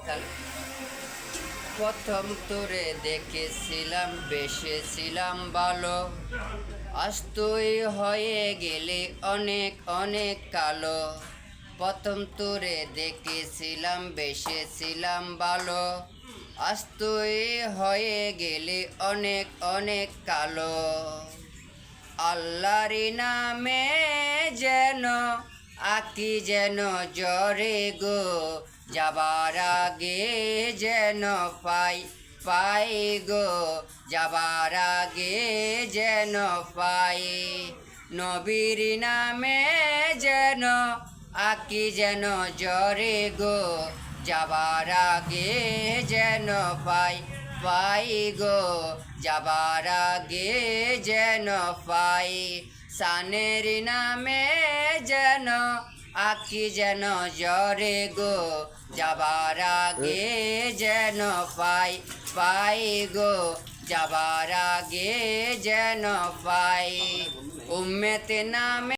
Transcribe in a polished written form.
তাহলে প্রথম তোরে দেখেছিলাম বেসেছিলাম ভালো, আজ তুই হয়ে গেলে অনেক অনেক কালো। প্রথম তোরে দেখেছিলাম বেসেছিলাম ভালো, আজ তুই হয়ে গেলে অনেক অনেক কালো। আল্লাহর নামে যেন আঁকি যেন জ্বরে গো, যাবার আগে যেন পাই গো, যাবার আগে যেন পাই। নবীর নামে যেন আঁকি যেন জ্বরে গো, যাবার আগে যেন পাই গো, যাবার আগে যেন পাই। সানের নামে যেন আঁকি যেন জ্বরে গো, যাবার আগে যেন পাই গো, যাবার আগে যেন পাই। উম্মত নামে